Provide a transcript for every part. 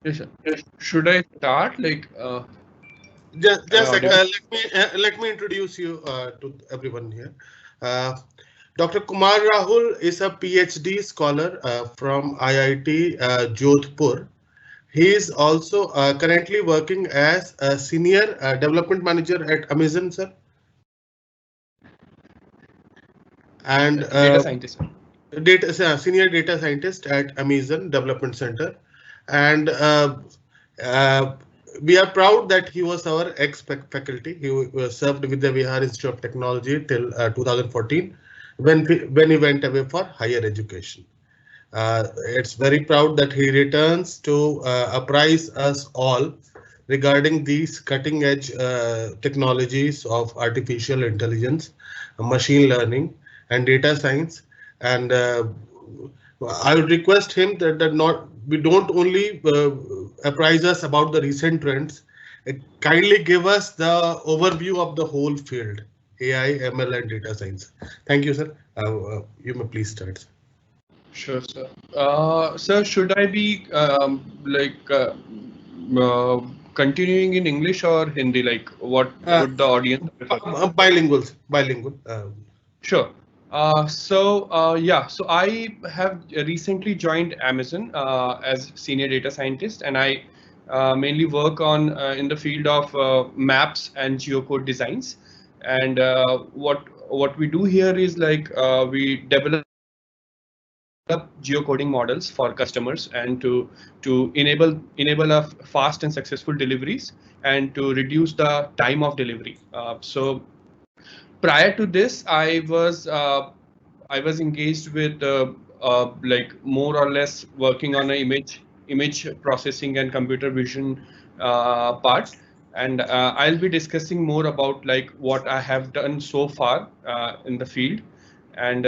Yes, sir. Should I start? Am I Just audible? let me introduce you to everyone here. Uh, Dr. Kumar Rahul is a PhD scholar from IIT Jodhpur. He is also currently working as a senior development manager at Amazon, sir, and Data scientist, sir. senior data scientist at Amazon Development Center. And uh, we are proud that he was our ex-faculty. He served with the Bihar Institute of Technology till 2014 when he went away for higher education. It's very proud that he returns to apprise us all regarding these cutting edge technologies of artificial intelligence, machine learning, and data science. And I would request him that not we don't only apprise us about the recent trends, kindly give us the overview of the whole field, AI, ML, and data science. Thank you, sir. You may please start. Sure, sir. Sir, should I be uh, continuing in English or Hindi? Like, what Uh, would the audience prefer? Bilingual, bilingual. Sure. Yeah, so I have recently joined Amazon as senior data scientist, and I mainly work on in the field of maps and geocode designs. And what we do here is we develop geocoding models for customers and to enable a fast and successful deliveries and to reduce the time of delivery. So prior to this, I was engaged with more or less working on a image processing and computer vision part, and I'll be discussing more about like what I have done so far in the field. And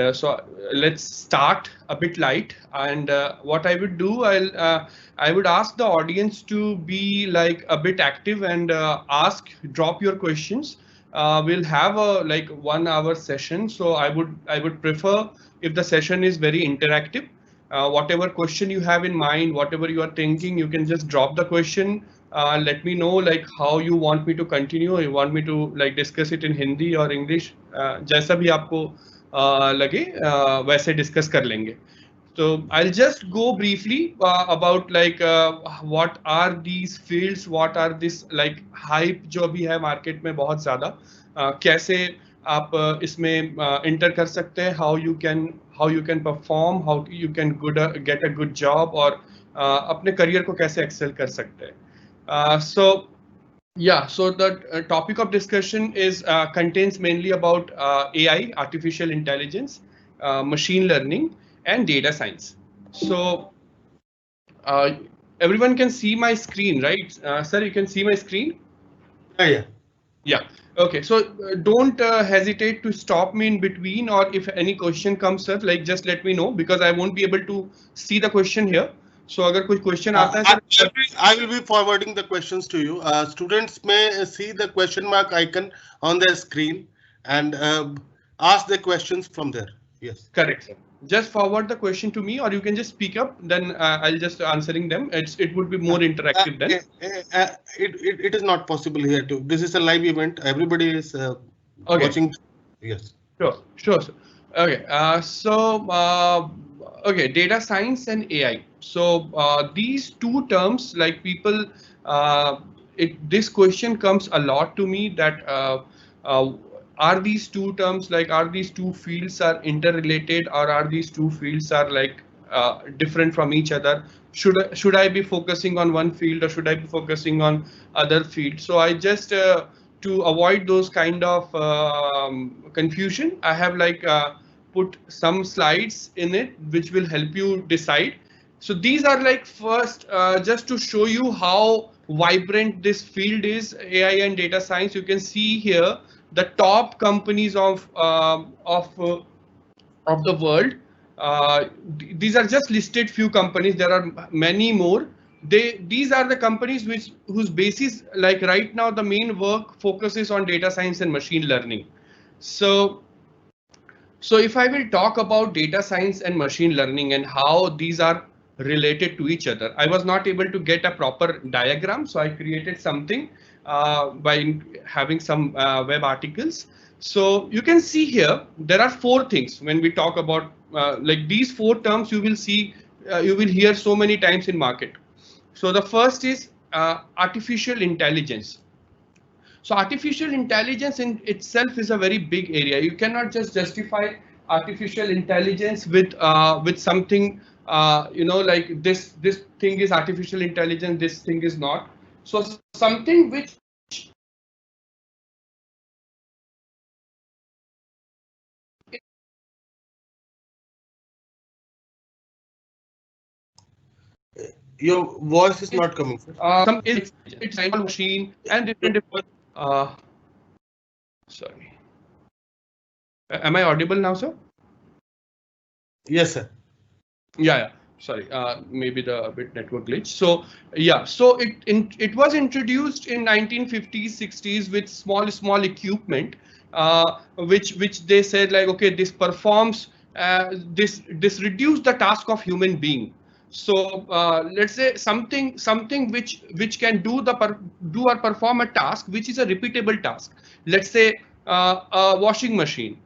let's start a bit light. And what I would do, I would ask the audience to be like a bit active and drop your questions. We'll have a like 1 hour session, so I would prefer if the session is very interactive. Whatever question you have in mind, whatever you are thinking, you can just drop the question. Let me know like how you want me to continue, you want me to like discuss it in Hindi or English. जैसा भी आपको लगे वैसे discuss कर लेंगे. So I'll just go briefly about what are these fields, what are this like hype जो अभी है मार्केट में बहुत ज़्यादा. कैसे आप इसमें इंटर कर सकते हैं, how you can perform, how you can get a good job, और अपने करियर को कैसे एक्सेल कर सकते हैं. So yeah, so the topic of discussion is contains mainly about AI, artificial intelligence, machine learning, and data science. So uh, everyone can see my screen, right? Sir, you can see my screen? Yeah, yeah. Yeah. Okay. So don't hesitate to stop me in between, or if any question comes, sir, like just let me know because I won't be able to see the question here. So अगर कोई question आता है sir. I will be forwarding the questions to you. Students may see the question mark icon on their screen and ask the questions from there. Yes. Correct, sir. Just forward the question to me, or you can just speak up. Then I'll just answering them. It would be more Uh, interactive then. it is not possible here too. This is a live event. Everybody is Okay, watching. Yes. sure, sir. Okay, okay, data science and AI. So these two terms, like people, uh, this question comes a lot to me that uh, are these two terms like are these two fields are interrelated, or are these two fields are like different from each other? Should I be focusing on one field, or should I be focusing on other field? So I just to avoid those kind of confusion, I have put some slides in it which will help you decide. So these are like first just to show you how vibrant this field is, AI and data science. You can see here the top companies of the world. These are just listed few companies. There are many more. These are the companies whose basis, like right now, the main work focuses on data science and machine learning. So if I will talk about data science and machine learning and how these are related to each other. I was not able to get a proper diagram, so I created something by having some web articles. So you can see here, there are four things when we talk about like these four terms you will see, you will hear so many times in market. So the first is artificial intelligence. So artificial intelligence in itself is a very big area. You cannot just justify artificial intelligence with something like this thing is artificial intelligence, this thing is not. So something which Your voice is not coming, sir. some it's a machine and different. Sorry. Am I audible now, sir? Yes, sir. Yeah. Sorry, maybe the bit network glitch. So yeah, so it was introduced in 1950s, 60s with small equipment, which they said like, okay, this performs this reduce the task of human being. So let's say something which can do or perform a task which is a repeatable task. Let's say a washing machine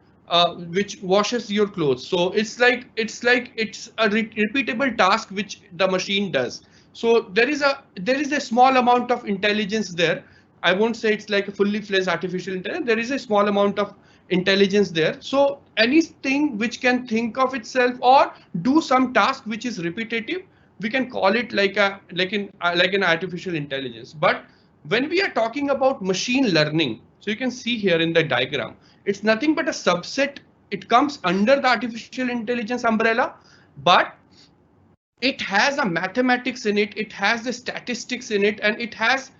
which washes your clothes. So it's a repeatable task which the machine does. So there is a small amount of intelligence there. I won't say it's like a fully fledged artificial intelligence. There is a small amount of intelligence there. So anything which can think of itself or do some task which is repetitive, we can call it like an artificial intelligence. But when we are talking about machine learning, so you can see here in the diagram, it's nothing but a subset. It comes under the artificial intelligence umbrella, but it has a mathematics in it, it has the statistics in it, and it has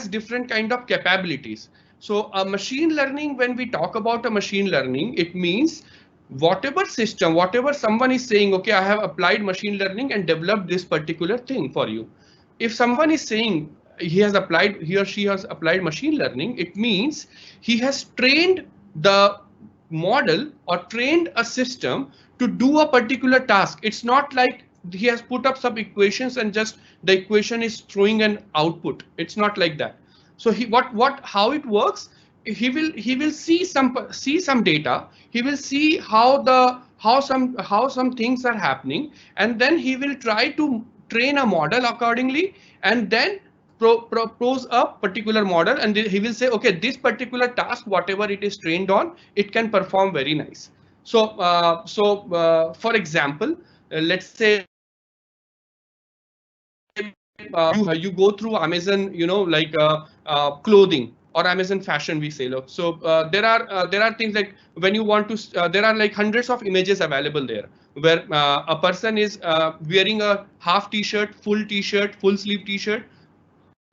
different kind of capabilities. So a machine learning, when we talk about a machine learning, it means whatever system, whatever someone is saying, okay, I have applied machine learning and developed this particular thing for you. If someone is saying he or she has applied machine learning, it means he has trained the model or trained a system to do a particular task. It's not like he has put up some equations and just the equation is throwing an output. It's not like that. So how it works, he will see some data, he will see how some things are happening, and then he will try to train a model accordingly, and then propose a particular model, and he will say, okay, this particular task, whatever it is trained on, it can perform very nice. So for example, let's say you go through Amazon, clothing or Amazon fashion, we say. Look, so there are things like when you want to, there are like hundreds of images available there where a person is wearing a half t-shirt, full sleeve t-shirt,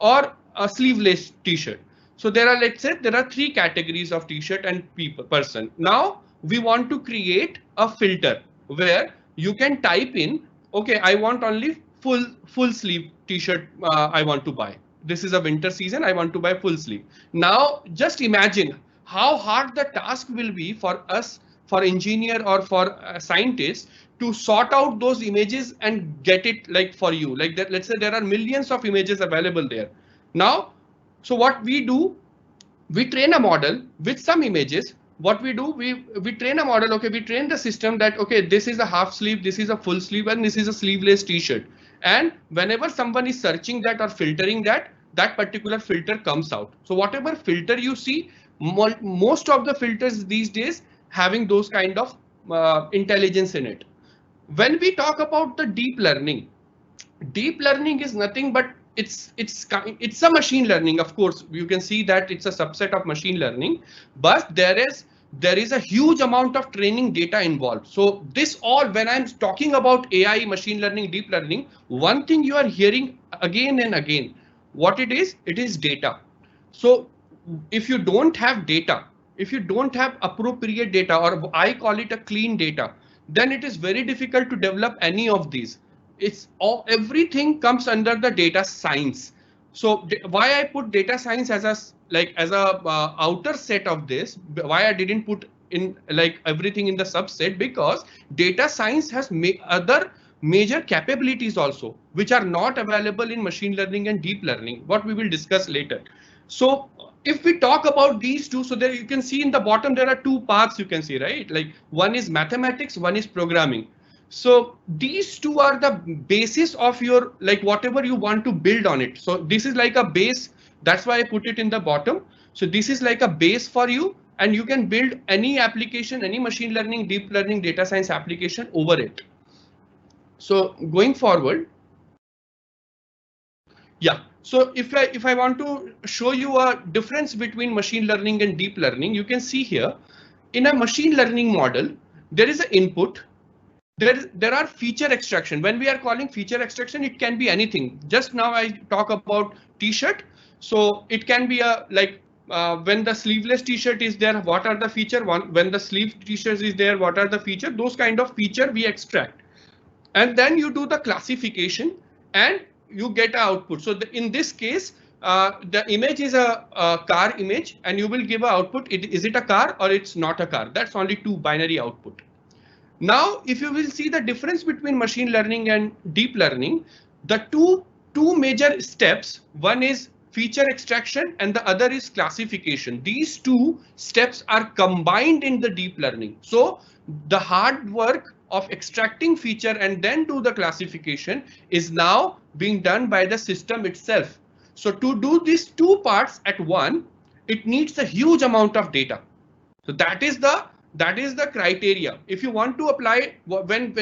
or a sleeveless t-shirt. So there are, let's say, there are three categories of t-shirt and person. Now we want to create a filter where you can type in, okay, I want only full sleeve t-shirt I want to buy. This is a winter season, I want to buy full sleeve. Now just imagine how hard the task will be for us, for engineer or for scientists, to sort out those images and get it like for you, like that. Let's say there are millions of images available there. Now, so what we do, we train a model with some images. What we do, we train a model. Okay, we train the system that, okay, this is a half sleeve, this is a full sleeve, and this is a sleeveless t-shirt. And whenever someone is searching that or filtering that particular filter comes out. So whatever filter you see, most of the filters these days having those kind of intelligence in it. When we talk about the deep learning is nothing but it's a machine learning. Of course, you can see that it's a subset of machine learning, but there is a huge amount of training data involved. So this all, when I'm talking about AI, machine learning, deep learning, one thing you are hearing again and again, what it is data. So if you don't have data, if you don't have appropriate data, or I call it a clean data, then it is very difficult to develop any of these. It's all, everything comes under the data science. So why I put data science as a outer set of this, why I didn't put in like everything in the subset, because data science has other major capabilities also, which are not available in machine learning and deep learning, what we will discuss later. So if we talk about these two, so there you can see in the bottom, there are two paths you can see, right? Like one is mathematics, one is programming. So these two are the basis of your, like whatever you want to build on it. So this is like a base. That's why I put it in the bottom. So this is like a base for you, and you can build any application, any machine learning, deep learning, data science application over it. So going forward, yeah. So if I want to show you a difference between machine learning and deep learning, you can see here in a machine learning model, there is an input. There are feature extraction. When we are calling feature extraction, it can be anything. Just now I talk about t-shirt. So it can be a like when the sleeveless t-shirt is there, what are the feature? When the sleeve t-shirt is there, what are the feature? Those kind of feature we extract. And then you do the classification and you get an output. So in this case, the image is a car image, and you will give an output. Is it a car or it's not a car? That's only two binary output. Now, if you will see the difference between machine learning and deep learning, the two major steps, one is feature extraction and the other is classification. These two steps are combined in the deep learning. So the hard work of extracting feature and then do the classification is now being done by the system itself. So to do these two parts at one, it needs a huge amount of data. So that is the criteria. If you want to apply when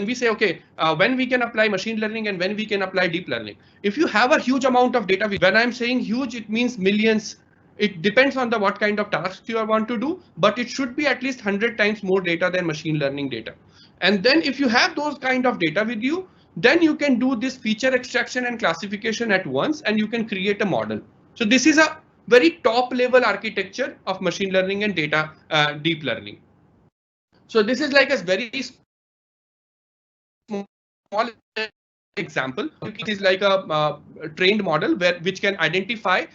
we say okay, when we can apply machine learning and when we can apply deep learning. If you have a huge amount of data, when I'm saying huge, it means millions. It depends on the what kind of tasks you want to do, but it should be at least 100 times more data than machine learning data. And then if you have those kind of data with you, then you can do this feature extraction and classification at once, and you can create a model. So this is a very top level architecture of machine learning and data deep learning. So this is like a very small example. It is like a trained model which can identify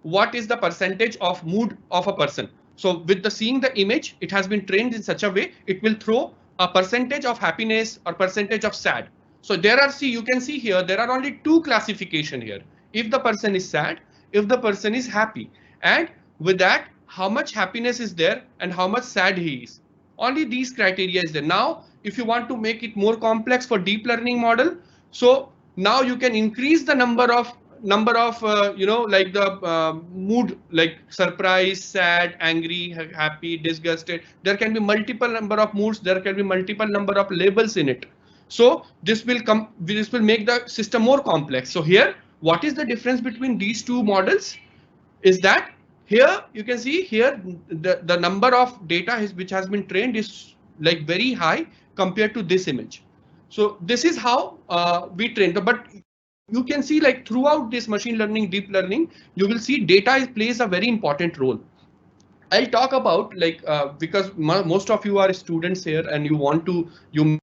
what is the percentage of mood of a person. So with the seeing the image, it has been trained in such a way it will throw a percentage of happiness or percentage of sad. So there are, see, you can see here there are only two classification here. If the person is sad, if the person is happy, and with that how much happiness is there and how much sad he is. Only these criteria is there. Now if you want to make it more complex for deep learning model, so now you can increase the number of like the mood, like surprise, sad, angry, happy, disgusted. There can be multiple number of moods, there can be multiple number of labels in it. So this will make the system more complex. So here, what is the difference between these two models is that here you can see here the number of data which has been trained is like very high compared to this image. So this is how we train. But you can see like throughout this machine learning, deep learning, you will see data plays a very important role. I'll talk about like because most of you are students here and you want to you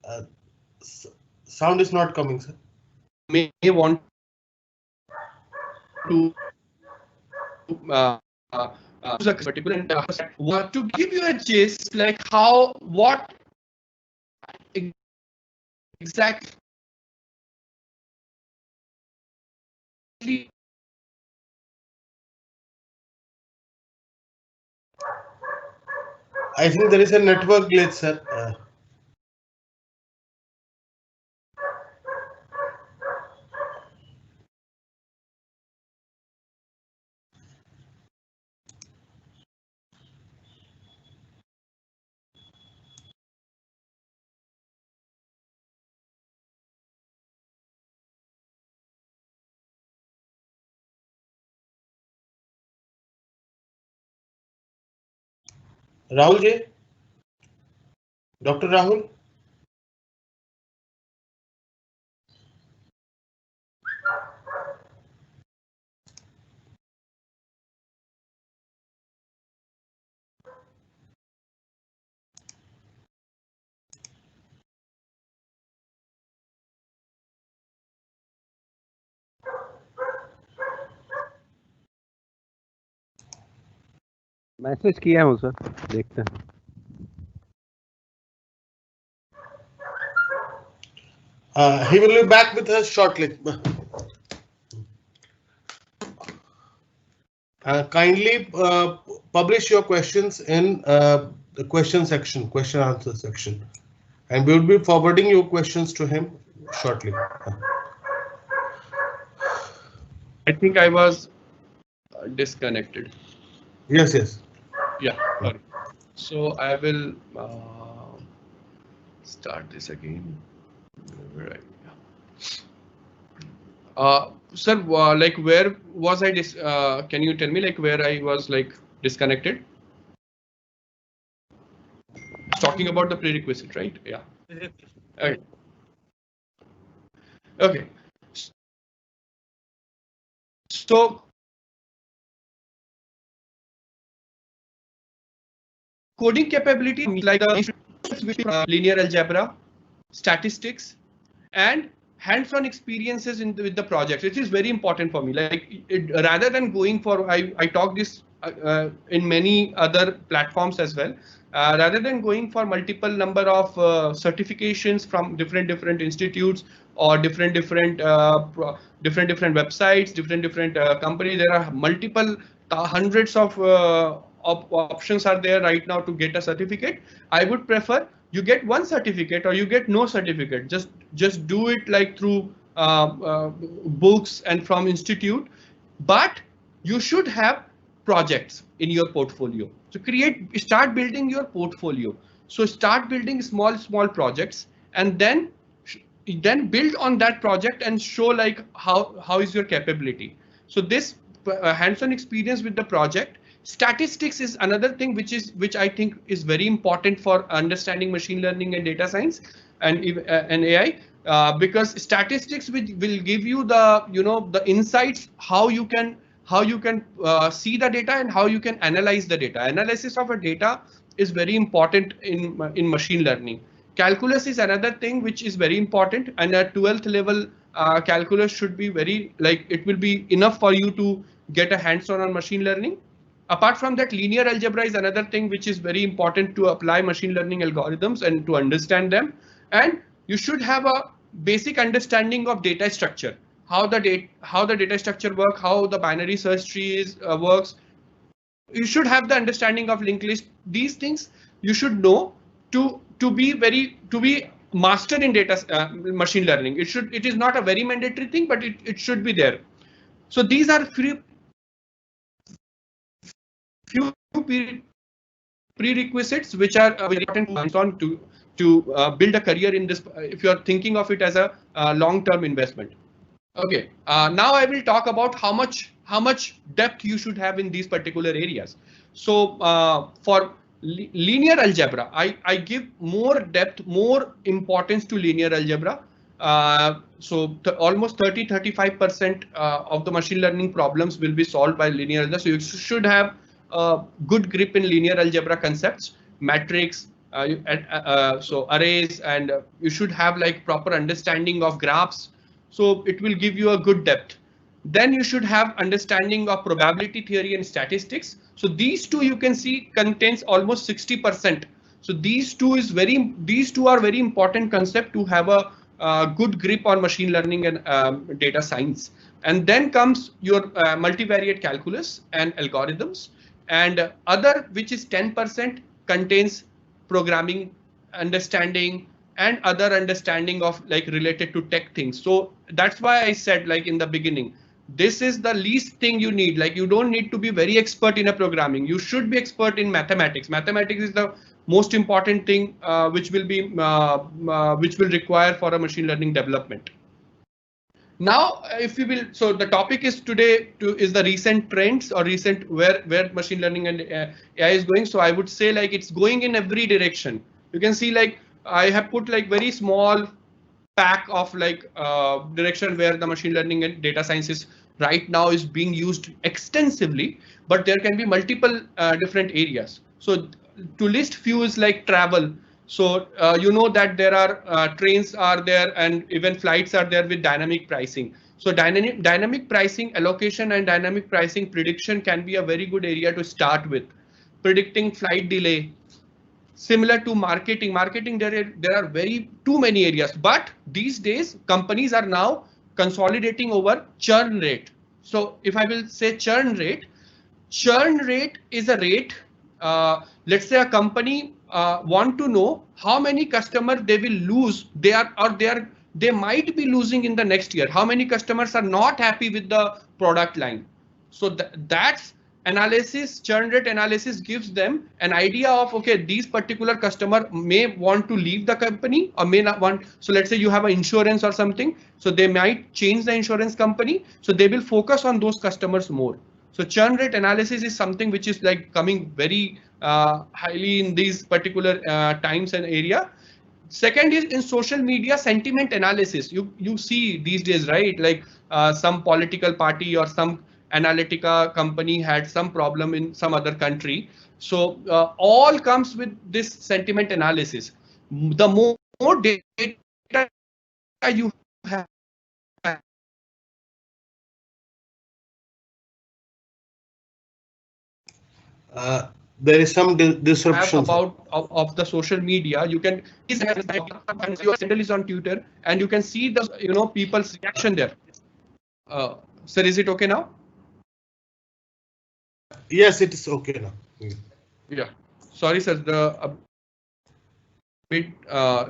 Uh, Sound is not coming, sir. may want to use a particular to give you a gist like how what exactly I think there is a network glitch, sir. Rahul ji, Dr. Rahul. Message किया हूँ sir, देखते हैं। He will be back with us shortly. Kindly publish your questions in the question section, question answer section, and we will be forwarding your questions to him shortly. I think I was disconnected. Yes, yes. Yeah, sorry. So I will start this again. Right. Sir, like where was I? Can you tell me like where I was like disconnected? Talking about the prerequisite, right? Yeah. Okay. Okay. So coding capability like linear algebra, statistics, and hands-on experiences with the project. It is very important for me. Like rather than going for, I talk this in many other platforms as well. Rather than going for multiple number of certifications from different institutes or different websites, different companies, there are multiple hundreds of options are there right now to get a certificate. I would prefer you get one certificate or you get no certificate. Just do it like through books and from institute, but you should have projects in your portfolio. So start building your portfolio. So start building small projects, and then build on that project and show like how is your capability. So this hands-on experience with the project. Statistics is another thing which I think is very important for understanding machine learning and data science and AI, because statistics will give you the insights how you can see the data and how you can analyze the data. Analysis of a data is very important in machine learning. Calculus is another thing which is very important, and at 12th level calculus should be very like it will be enough for you to get a hands-on on machine learning. Apart from that, linear algebra is another thing which is very important to apply machine learning algorithms and to understand them. And you should have a basic understanding of data structure, how the data structure work, how the binary search tree works. You should have the understanding of linked list. These things you should know to be master in data machine learning. It is not a very mandatory thing, but it should be there. So these are few prerequisites which are very important to build a career in this if you are thinking of it as a long-term investment. Okay, now I will talk about how much depth you should have in these particular areas. So for linear algebra, I give more depth, more importance to linear algebra. So almost 35% of the machine learning problems will be solved by linear algebra. So you should have good grip in linear algebra concepts, matrix, so arrays, and you should have like proper understanding of graphs. So it will give you a good depth. Then you should have understanding of probability theory and statistics. So these two you can see contains almost 60%. So these two are very important concept to have a good grip on machine learning and data science. And then comes your multivariate calculus and algorithms, and other, which is 10%, contains programming understanding and other understanding of like related to tech things. So that's why I said like in the beginning, this is the least thing you need. Like you don't need to be very expert in a programming. You should be expert in mathematics. Mathematics is the most important thing which will require for a machine learning development. Now, if you will, so the topic is today is the recent trends or recent where machine learning and AI is going. So I would say like it's going in every direction. You can see like I have put like very small pack of like direction where the machine learning and data sciences right now is being used extensively, but there can be multiple different areas. So to list few is like travel. So you know that there are trains are there and even flights are there with dynamic pricing. So dynamic pricing allocation and dynamic pricing prediction can be a very good area to start with. predicting flight delay. Similar to marketing, there are very too many areas, but these days companies are now consolidating over churn rate. So if I will say churn rate is a rate. Let's say a company want to know how many customers they will lose. They might be losing in the next year. How many customers are not happy with the product line? So that's analysis. Churn rate analysis gives them an idea of, okay, these particular customer may want to leave the company or may not want. So let's say you have an insurance or something, so they might change the insurance company, so they will focus on those customers more. So churn rate analysis is something which is like coming very highly in these particular times and area. Second is in social media sentiment analysis. You see these days, right? Like some political party or some Analytica company had some problem in some other country. So all comes with this sentiment analysis. The more data you have, there is some disruption about of the social media. You can your handle is on Twitter, and you can see the people's reaction there. Sir, is it okay now? Yes, it is okay now. Yeah. Sorry, sir. The bit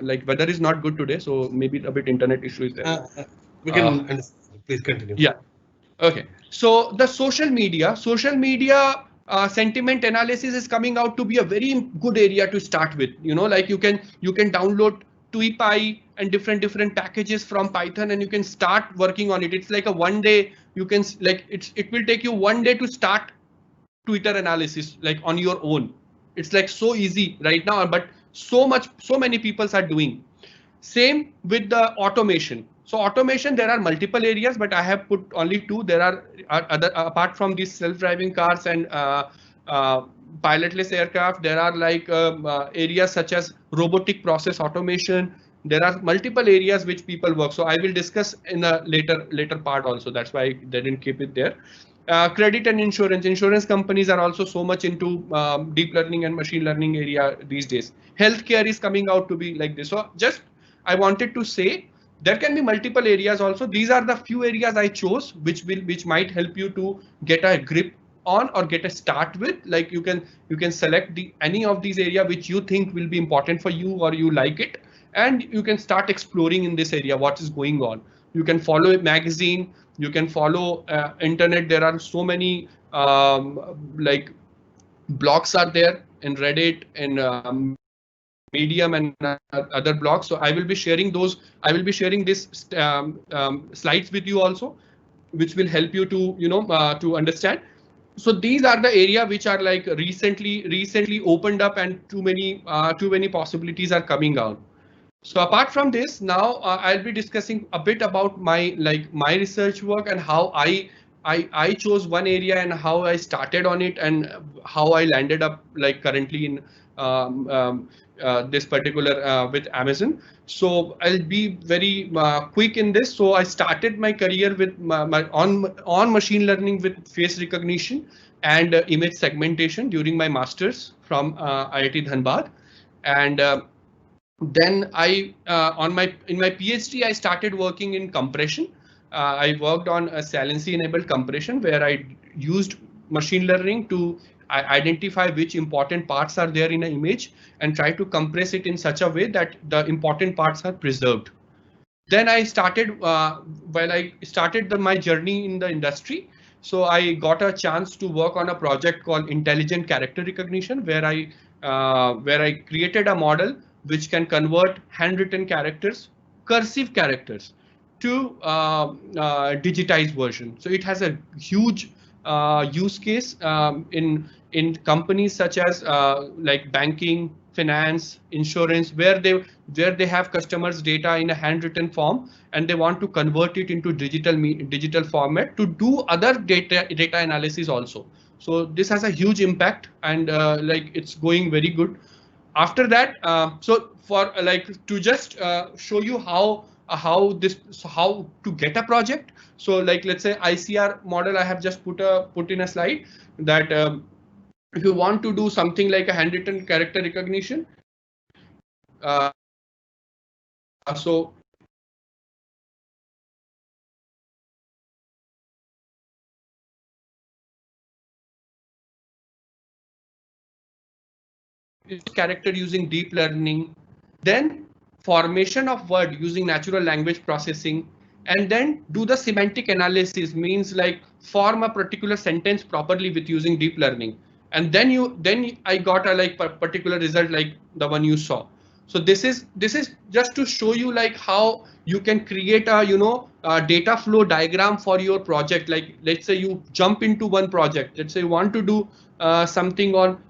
like weather is not good today, so maybe a bit internet issue is there. We can please continue. Yeah. Okay. So the social media sentiment analysis is coming out to be a very good area to start with. Like you can download TweePy and different packages from Python, and you can start working on it. It's like a one day. You can it will take you one day to start Twitter analysis like on your own. It's like so easy right now, but so many people are doing. Same with the automation. So automation, there are multiple areas, but I have put only two. There are other, apart from these self-driving cars and pilotless aircraft, there are like areas such as robotic process automation. There are multiple areas which people work. So I will discuss in a later part also. That's why they didn't keep it there. Credit and insurance companies are also so much into deep learning and machine learning area these days. Healthcare is coming out to be like this. So just I wanted to say there can be multiple areas also. These are the few areas I chose which might help you to get a grip on or get a start with. Like you can select any of these areas which you think will be important for you or you like it, and you can start exploring in this area what is going on. You can follow a magazine, you can follow internet. There are so many like blogs are there in Reddit and Medium and other blogs. So I will be sharing those. I will be sharing this slides with you also, which will help you to to understand. So these are the area which are like recently opened up, and too many possibilities are coming out. So apart from this, now I'll be discussing a bit about my research work and how I chose one area and how I started on it and how I landed up like currently in this particular with Amazon. So I'll be very quick in this. So I started my career with on machine learning with face recognition and image segmentation during my masters from IIT Dhanbad, and then I in my PhD I started working in compression. I worked on a Saliency enabled compression where I used machine learning to identify which important parts are there in an image and try to compress it in such a way that the important parts are preserved. Then I started while I started my journey in the industry. So I got a chance to work on a project called Intelligent Character Recognition, where I created a model which can convert handwritten characters, cursive characters, to digitized version. So it has a huge use case in companies such as like banking, finance, insurance, where they have customers' data in a handwritten form and they want to convert it into digital format to do other data analysis also. So this has a huge impact, and like it's going very good. After that, so for like to just show you how to get a project. So like let's say ICR model, I have just put in a slide that if you want to do something like a handwritten character recognition, so character using deep learning, then formation of word using natural language processing, and then do the semantic analysis, means like form a particular sentence properly with using deep learning, and then I got a like particular result like the one you saw. So this is just to show you like how you can create a a data flow diagram for your project. Like let's say you jump into one project, let's say you want to do something on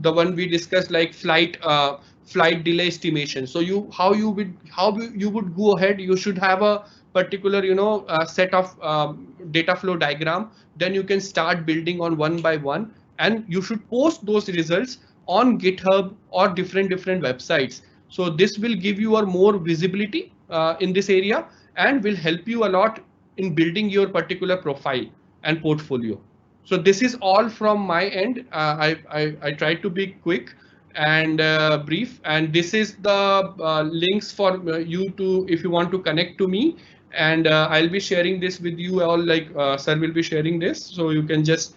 the one we discussed, like flight delay estimation. So how you would go ahead, you should have a particular set of data flow diagram, then you can start building on one by one, and you should post those results on GitHub or different websites. So this will give you a more visibility in this area and will help you a lot in building your particular profile and portfolio. So this is all from my end. I tried to be quick and brief, and this is the links for you to, if you want to connect to me, and I'll be sharing this with you all, like sir will be sharing this, so you can just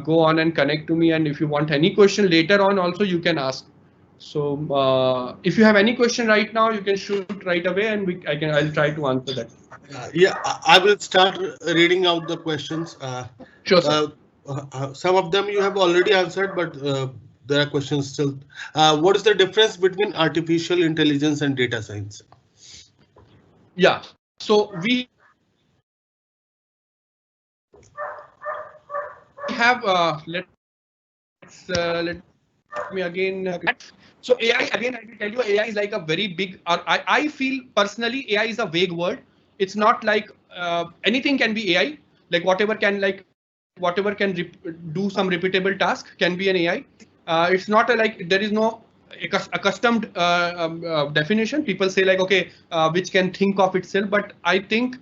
go on and connect to me, and if you want any question later on also you can ask. So if you have any question right now, you can shoot right away, and I'll try to answer that. Yeah, I will start reading out the questions. Sure, sir. Some of them you have already answered, but there are questions still. What is the difference between artificial intelligence and data science? Yeah, so we have let me again. So AI, again, I will tell you, AI is like a very big, or I feel personally AI is a vague word. It's not like anything can be AI, like whatever can do some repeatable task can be an AI. It's not a, like there is no accustomed definition. People say like, okay, which can think of itself, but I think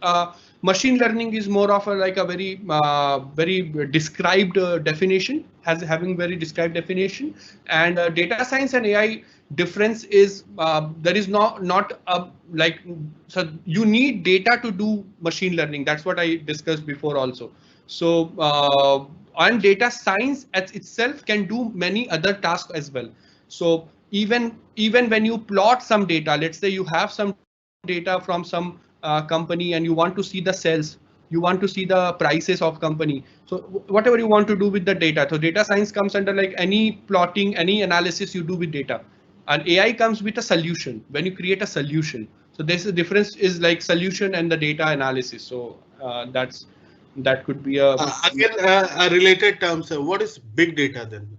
machine learning is more of a like a very described definition, having very described definition, and data science and AI difference is there is not a like, so you need data to do machine learning. That's what I discussed before also. So and data science as itself can do many other tasks as well. So even when you plot some data, let's say you have some data from some company and you want to see the sales, you want to see the prices of company. So whatever you want to do with the data, so data science comes under like any plotting, any analysis you do with data, and AI comes with a solution when you create a solution. So there's a difference is like solution and the data analysis. So that could be a Again, a related term. So what is big data then?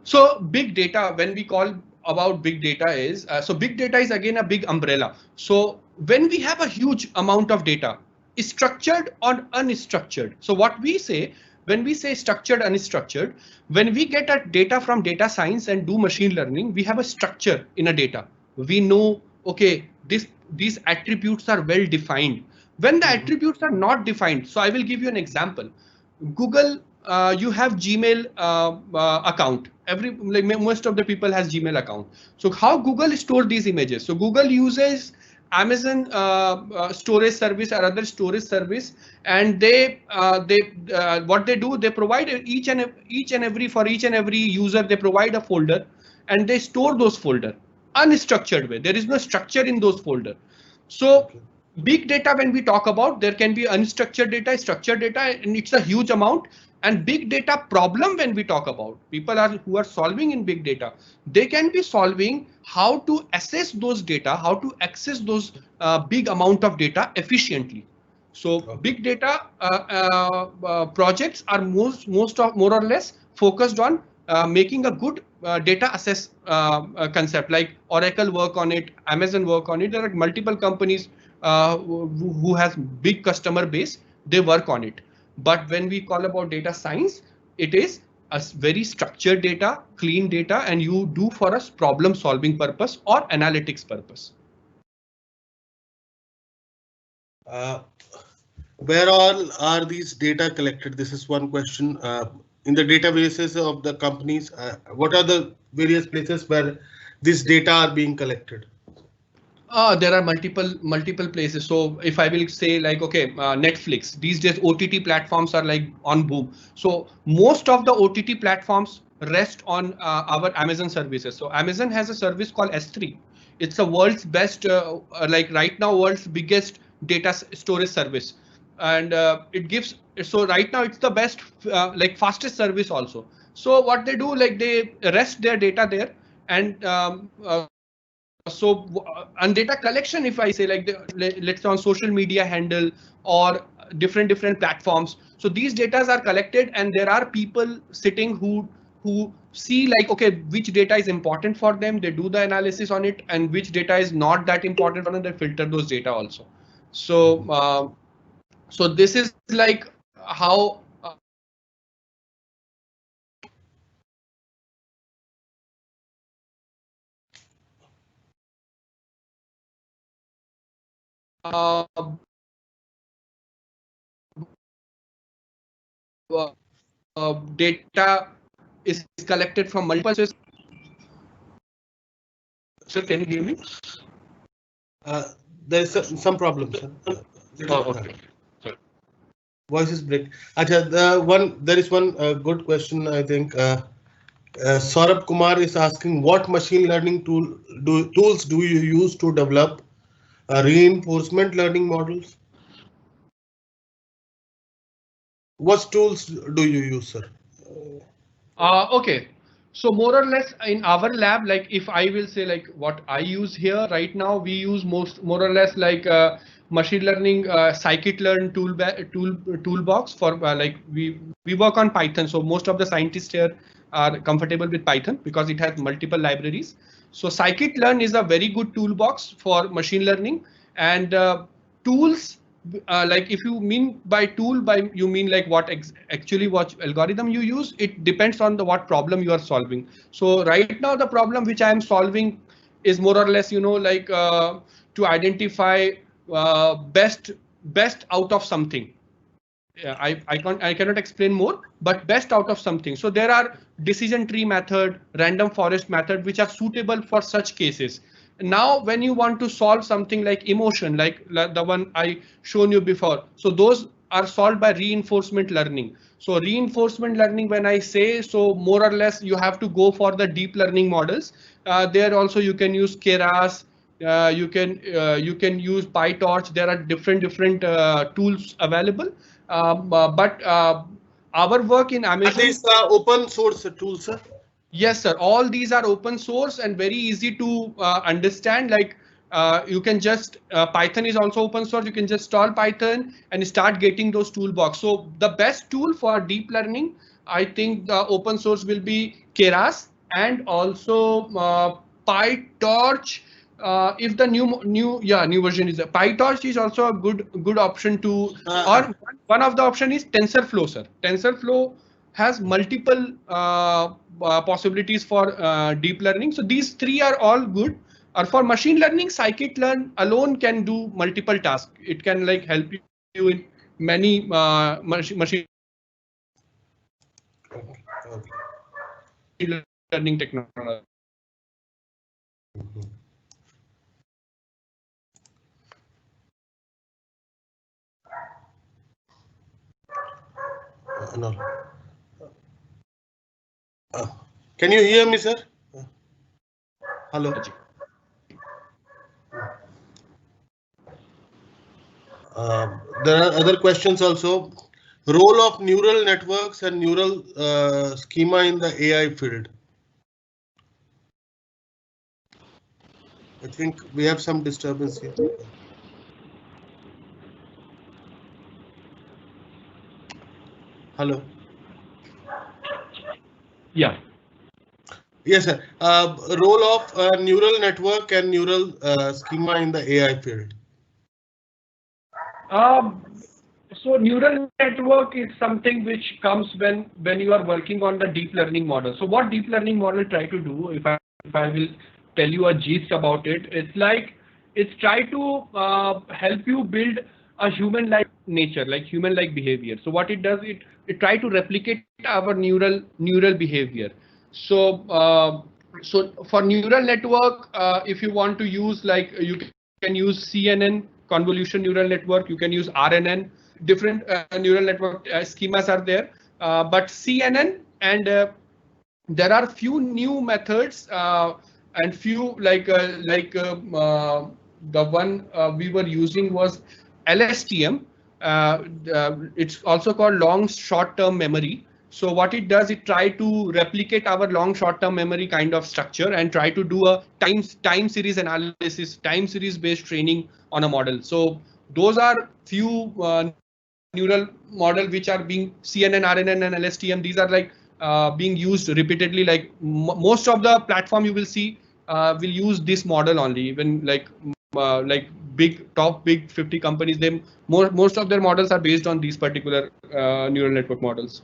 So big data, when we call about big data is, so big data is again a big umbrella. So when we have a huge amount of data, structured or unstructured. So what we say, when we say structured, unstructured, when we get a data from data science and do machine learning, we have a structure in a data. We know, okay, these attributes are well defined. When the attributes are not defined, so I will give you an example. Google, you have Gmail account. Most of the people has Gmail account. So how Google store these images? So Google uses Amazon storage service or other storage service, and they what they do, they provide each and every, for each and every user they provide a folder, and they store those folder unstructured way. There is no structure in those folder. So big data, when we talk about, there can be unstructured data, structured data, and it's a huge amount. And big data problem, when we talk about, people who are solving in big data, they can be solving how to assess those data, how to access those big amount of data efficiently. So big data projects are more or less focused on making a good data assess concept, like Oracle work on it, Amazon work on it. There are multiple companies who has big customer base, they work on it. But when we call about data science, it is a very structured data, clean data, and you do for us problem solving purpose or analytics purpose. Where all are these data collected? This is one question. in the databases of the companies? What are the various places where this data are being collected? There are multiple places. So if I will say like, okay, Netflix, these days OTT platforms are like on boom. So most of the OTT platforms rest on our Amazon services. So Amazon has a service called S3. It's the world's best, like right now, world's biggest data storage service. And it gives, so right now it's the best, like fastest service also. So what they do, like they rest their data there, and and data collection, if I say like let's say on social media handle or different platforms, so these data are collected and there are people sitting who see like, okay, which data is important for them, they do the analysis on it, and which data is not that important for them, they filter those data also. So so this is like how data is collected from multiple sources. Sir, can you hear me? There is some problem, sir. Okay. Sorry. Voice is break. There is one good question, I think. Saurabh Kumar is asking, what machine learning tools do you use to develop reinforcement learning models? What tools do you use, sir? Okay. So more or less in our lab, like if I will say like what I use here right now, we use more or less like machine learning scikit-learn toolbox for like we work on Python. So most of the scientists here are comfortable with Python because it has multiple libraries. So scikit-learn is a very good toolbox for machine learning, and tools. Like if you mean by tool, you mean like what actually what algorithm you use, it depends on the what problem you are solving. So right now the problem which I am solving is more or less, like to identify best out of something. Yeah, I cannot explain more, but best out of something. So there are decision tree method, random forest method, which are suitable for such cases. Now, when you want to solve something like emotion, like the one I shown you before, so those are solved by reinforcement learning. So reinforcement learning, when I say, so more or less you have to go for the deep learning models. There also you can use Keras. You can use PyTorch. There are different tools available. But our work in Amazon. Are these open source tools, sir? Yes, sir. All these are open source and very easy to understand. Like you can just Python is also open source. You can just install Python and start getting those toolbox. So the best tool for deep learning, I think the open source will be Keras, and also PyTorch. If the new version is PyTorch is also a good option to, or one of the option is TensorFlow, sir. TensorFlow has multiple possibilities for deep learning. So these three are all good. Or for machine learning, scikit-learn alone can do multiple tasks. It can like help you in many machine learning technology. No. Can you hear me, sir? Hello. There are other questions also. Role of neural networks and neural schema in the AI field. I think we have some disturbance here. Hello. Yeah. Yes, sir. Role of neural network and neural schema in the AI field. So neural network is something which comes when you are working on the deep learning model. So what deep learning model try to do, if I will tell you a gist about it, it's try to help you build a human-like nature, like human-like behavior. So what it does, it try to replicate our neural behavior. So so for neural network, if you want to use, like, you can use CNN, convolution neural network, you can use RNN, different neural network schemas are there, but CNN and there are few new methods and few the one we were using was LSTM. It's also called long short-term memory. So what it does, it try to replicate our long short-term memory kind of structure and try to do a time series analysis, time series based training on a model. So those are few neural model which are being CNN, RNN, and LSTM. These are like being used repeatedly. Like most of the platform you will see will use this model only. Even like top big 50 companies, they most of their models are based on these particular neural network models.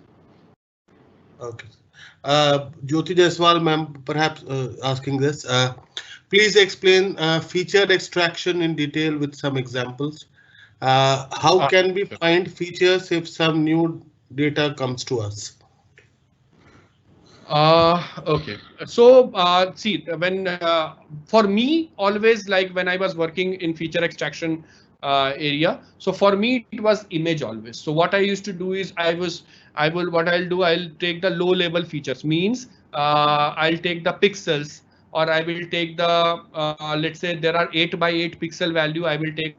Okay. Jyoti Jaiswal ma'am, perhaps asking this. Please explain feature extraction in detail with some examples. How can we find features if some new data comes to us? Okay. So see, when for me, always, like when I was working in feature extraction area, so for me it was image always. So what I used to do is what I'll do, I'll take the low level features, means I'll take the pixels, or I will take the let's say there are 8 by 8 pixel value, I will take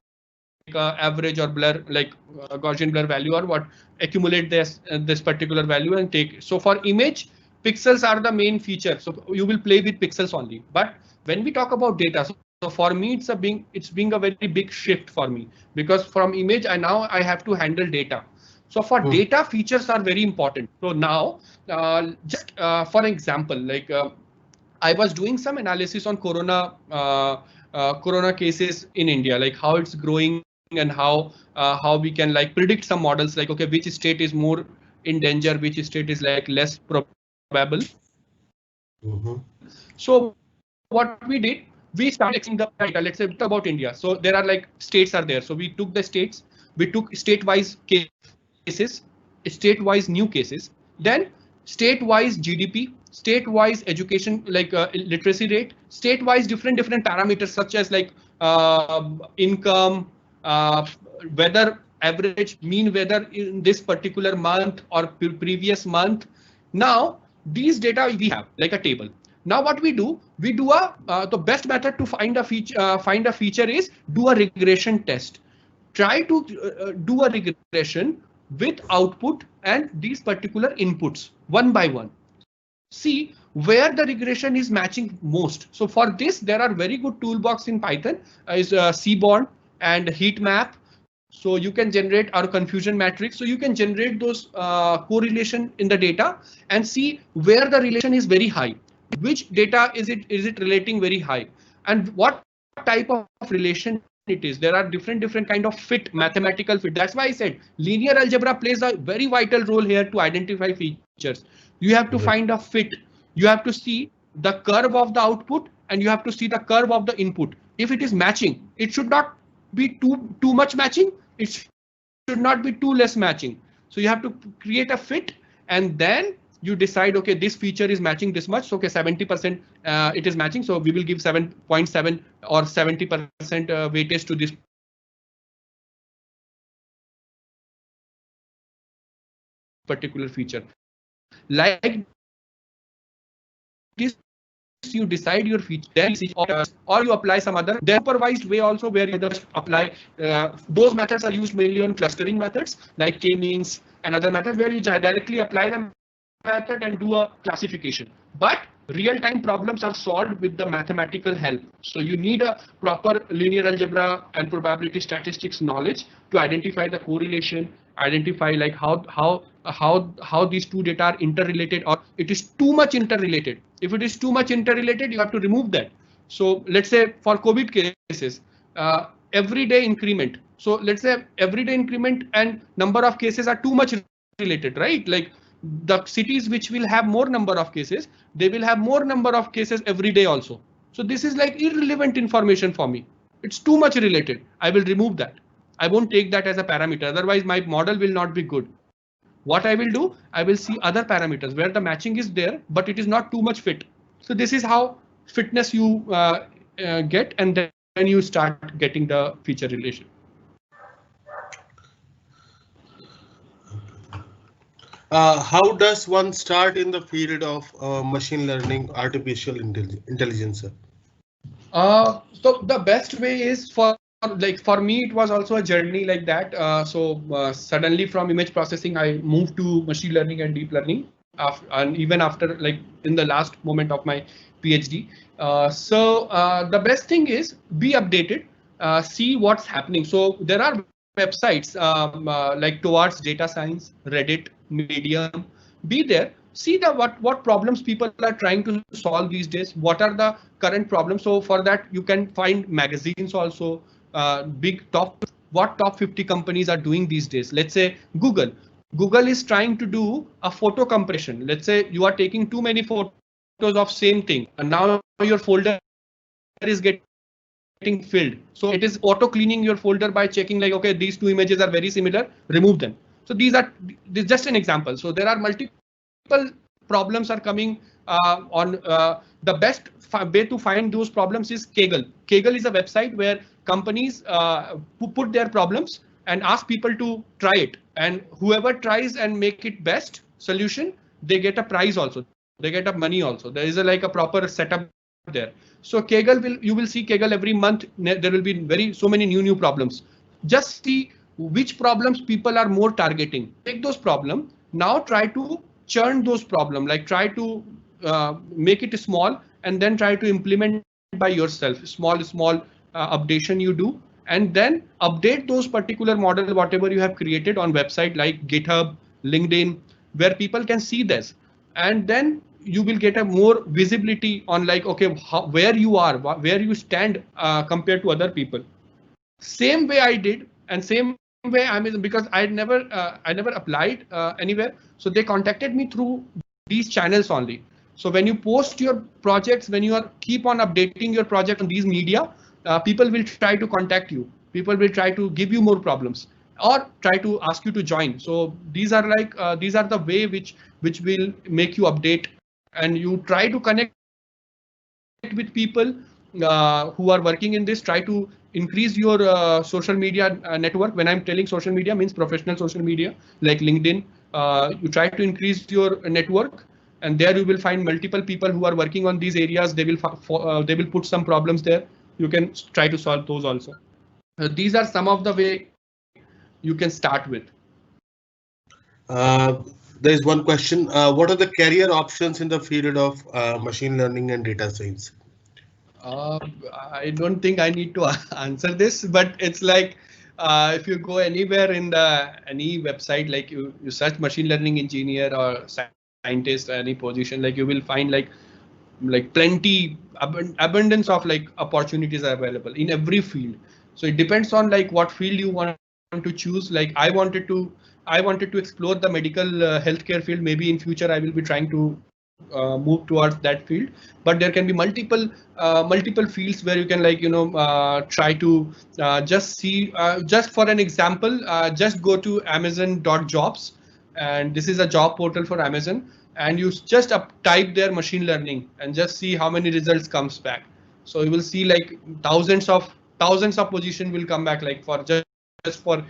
average or blur, like Gaussian blur value, or what, accumulate this particular value and take. So for image, pixels are the main feature, so you will play with pixels only. But when we talk about data, so for me it's being a very big shift for me, because from image now I have to handle data. So for data, features are very important. So now just for example, like I was doing some analysis on corona cases in India, like how it's growing and how we can like predict some models, like, okay, which state is more in danger, which state is like less probable. So what we did, we started extracting the data. Let's say about India. So there are like states are there. So we took the states, we took state-wise cases, state-wise new cases, then state-wise GDP, state-wise education, like literacy rate, state-wise different parameters such as like income, weather, average, mean weather in this particular month or previous month. Now these data we have like a table. Now what we do the best method to find a feature is do a regression test. Try to do a regression with output and these particular inputs one by one. See where the regression is matching most. So for this, there are very good toolbox in Python, is Seaborn and heat map. So you can generate our confusion matrix. So you can generate those correlation in the data and see where the relation is very high. Which data is it relating very high, and what type of relation it is. There are different kind of fit, mathematical fit. That's why I said linear algebra plays a very vital role here to identify features. You have to find a fit. You have to see the curve of the output and you have to see the curve of the input. If it is matching, it should not be too much matching. It should not be too less matching. So you have to create a fit and then you decide, okay, this feature is matching this much. So okay, 70% it is matching. So we will give 7.7 or 70% weightage to this particular feature. Like this, you decide your feature, then or you apply some other supervised way also, where you just apply those methods are used mainly on clustering methods like k-means and other methods, where you directly apply the method and do a classification. But real-time problems are solved with the mathematical help. So you need a proper linear algebra and probability statistics knowledge to identify the correlation, identify like how these two data are interrelated, or it is too much interrelated. If it is too much interrelated, you have to remove that. So let's say for COVID cases, everyday increment. So let's say everyday increment and number of cases are too much related, right? Like the cities which will have more number of cases, they will have more number of cases every day also. So this is like irrelevant information for me. It's too much related. I will remove that. I won't take that as a parameter. Otherwise, my model will not be good. What I will do, I will see other parameters where the matching is there, but it is not too much fit. So this is how fitness you get, and then you start getting the feature relation. How does one start in the field of machine learning, artificial intelligence? Sir? So the best way is for me, it was also a journey like that. Suddenly from image processing, I moved to machine learning and deep learning, and even after like in the last moment of my PhD. The best thing is be updated, see what's happening. So there are websites like towards data science, Reddit, Medium. Be there, see the what problems people are trying to solve these days. What are the current problems? So for that you can find magazines also, big top 50 companies are doing these days. Let's say Google is trying to do a photo compression. Let's say you are taking too many photos of same thing, and now your folder is getting filled. So it is auto cleaning your folder by checking like, okay, these two images are very similar, remove them. So this is just an example. So there are multiple problems are coming on. The best way to find those problems is Kaggle. Kaggle is a website where companies put their problems and ask people to try it, and whoever tries and make it best solution, they get a prize also, they get a money also. There is like a proper setup there. So Kaggle you will see Kaggle every month. There will be so many new problems. Just see which problems people are more targeting. Take those problems. Now try to churn those problems. Like try to make it small and then try to implement by yourself. Small updation you do, and then update those particular model whatever you have created on website like GitHub, LinkedIn, where people can see this, and then you will get a more visibility on like, okay, where you are, where you stand compared to other people. Same way I did, and same way because I never applied anywhere. So they contacted me through these channels only. So when you post your projects, when you are keep on updating your project on these media, people will try to contact you. People will try to give you more problems or try to ask you to join. So these are like these are the way which will make you update, and you try to connect with people who are working in this. Try to increase your social media network. When I'm telling social media, means professional social media like LinkedIn. You try to increase your network, and there you will find multiple people who are working on these areas. They will put some problems there. You can try to solve those also. These are some of the way you can start with. There is one question. What are the career options in the field of machine learning and data science? I don't think I need to answer this, but it's like if you go anywhere in any website, like you search machine learning engineer or scientist, any position, like you will find like plenty abundance of like opportunities are available in every field. So it depends on like what field you want to choose. Like I wanted to explore the medical healthcare field. Maybe in future I will be trying to move towards that field, but there can be multiple fields where you can like try to just see. Just for an example, just go to Amazon.jobs, and this is a job portal for Amazon, and you just type their machine learning and just see how many results comes back. So you will see like thousands of position will come back, like for just for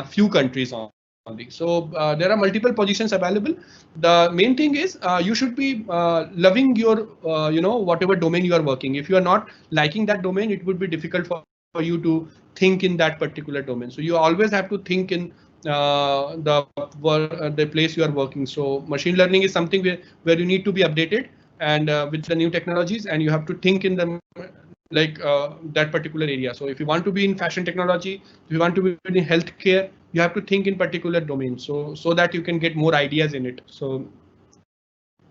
few countries only. So there are multiple positions available. The main thing is you should be loving your whatever domain you are working. If you are not liking that domain, it would be difficult for you to think in that particular domain. So you always have to think in the place you are working. So machine learning is something where you need to be updated and with the new technologies, and you have to think in the like that particular area. So if you want to be in fashion technology, if you want to be in healthcare, you have to think in particular domains, so that you can get more ideas in it. So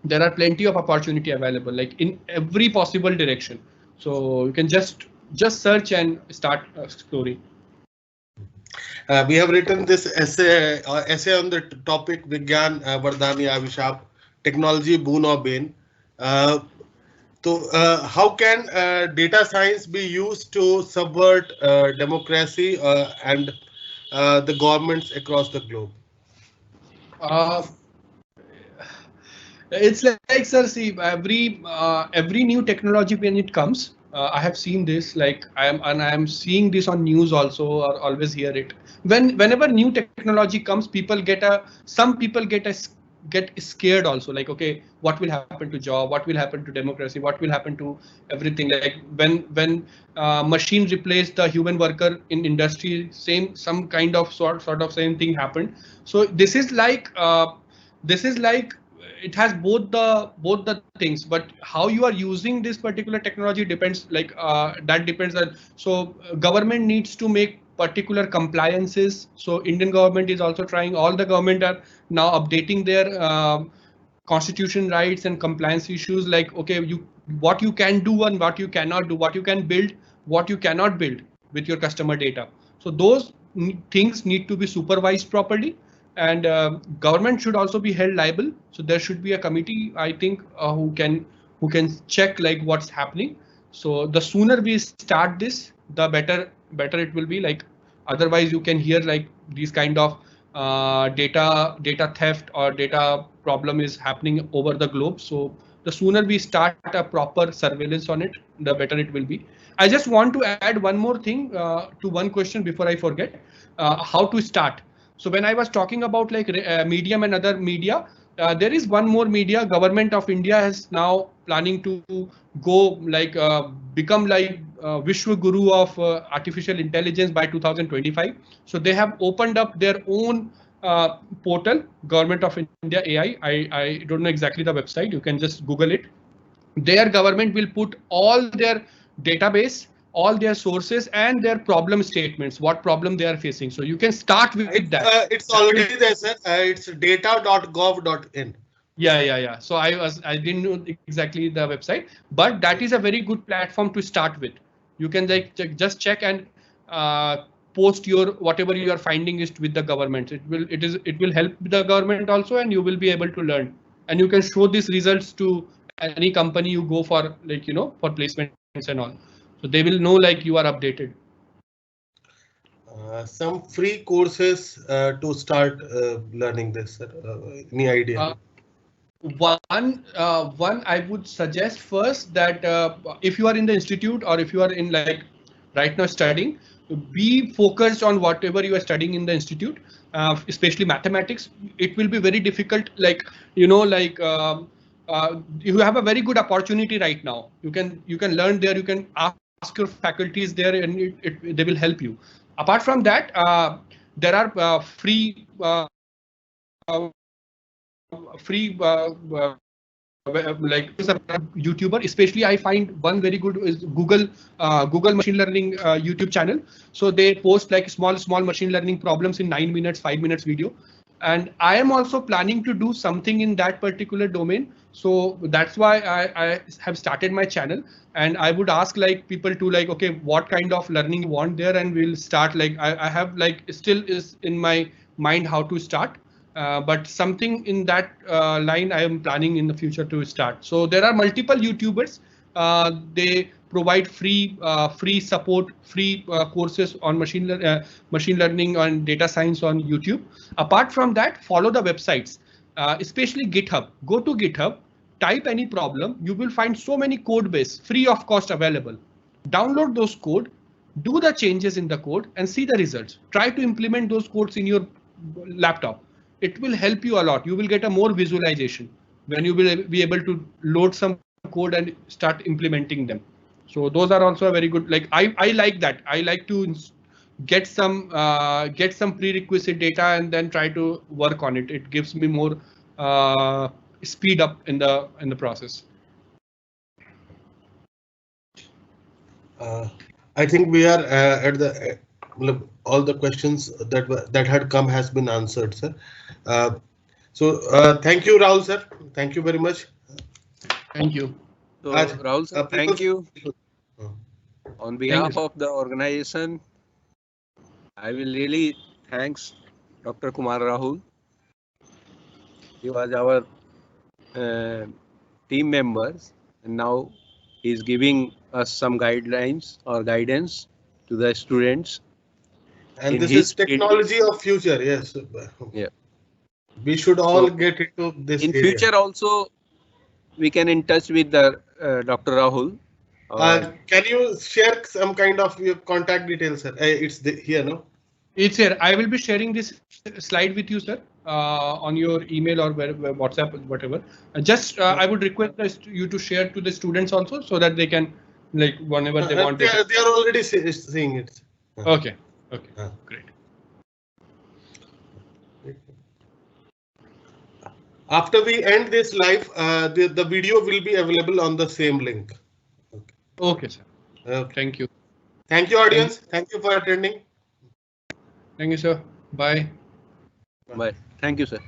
there are plenty of opportunity available, like in every possible direction. So you can just search and start exploring. We have written this essay on the topic Vigyan Vardhan ya Abhishap, technology boon or bane. So how can data science be used to subvert democracy and the governments across the globe? It's like, sir, see, every new technology when it comes, I have seen this. Like I am seeing this on news also, or always hear it. Whenever new technology comes, some people get scared also. Like, okay, what will happen to job? What will happen to democracy? What will happen to everything? Like when machine replaced the human worker in industry, some kind of sort of same thing happened. So this is like it has both the things, but how you are using this particular technology depends, like that depends that. So government needs to make particular compliances. So Indian government is also trying, all the government are now updating their constitution rights and compliance issues, like, okay, what you can do and what you cannot do, what you can build, what you cannot build with your customer data. So those things need to be supervised properly, and government should also be held liable. So there should be a committee, I think, who can check like what's happening. So the sooner we start this, the better it will be. Like otherwise you can hear like these kind of data theft or data problem is happening over the globe. So the sooner we start a proper surveillance on it, the better it will be. I just want to add one more thing to one question before I forget. How to start. So when I was talking about like Medium and other media, there is one more media. Government of India is now planning to go like become like Vishwa Guru of artificial intelligence by 2025. So they have opened up their own portal, Government of India AI. I don't know exactly the website. You can just Google it. Their government will put all their database, all their sources, and their problem statements, what problem they are facing. So you can start with that. It's already there, sir. It's data.gov.in. Yeah. So I didn't know exactly the website, but that is a very good platform to start with. You can like just check and post your whatever you are finding is with the government. It will help the government also, and you will be able to learn, and you can show these results to any company you go for, like for placements and all. So they will know like you are updated. Some free courses to start learning this, sir. Any idea? One I would suggest first that if you are in the institute or if you are in like right now studying, be focused on whatever you are studying in the institute, especially mathematics. It will be very difficult, like you have a very good opportunity right now. You can learn there, you can ask your faculties there, and they will help you. Apart from that, there are free like YouTuber. Especially I find one very good is Google machine learning YouTube channel. So they post like small machine learning problems in 9 minutes, 5 minutes video. And I am also planning to do something in that particular domain. So that's why I have started my channel, and I would ask like people to like, okay, what kind of learning you want there, and we'll start. Like I have like still is in my mind how to start. But something in that line I am planning in the future to start. So there are multiple YouTubers. They provide free support, free courses on machine learning and data science on YouTube. Apart from that, follow the websites, especially GitHub. Go to GitHub, type any problem. You will find so many code base free of cost available. Download those code, do the changes in the code, and see the results. Try to implement those codes in your laptop. It will help you a lot. You will get a more visualization when you will be able to load some code and start implementing them. So those are also a very good, like I like that. I like to get some prerequisite data and then try to work on it. It gives me more speed up in the process. I think we are at the all the questions that had come has been answered, sir. So thank you, Rahul, sir. Thank you very much. Thank you. So Rahul, sir, thank you. On behalf of the organization, I will really thanks Dr. Kumar Rahul. He was our team members, and now he is giving us some guidelines or guidance to the students. And this is technology of future, yes. Yeah. we should all get into this. In area. future also, we can in touch with the Dr. Rahul. Can you share some kind of your contact details, sir? It's here, no? It's here. I will be sharing this slide with you, sir, on your email or WhatsApp, whatever. I would request you to share to the students also, so that they can, like, whenever they want. They are already seeing it. Okay. Okay. Great. After we end this live, the video will be available on the same link. Okay, sir. Thank you. Thank you, audience. Thank you for attending. Thank you, sir. Bye. Bye. Thank you, sir.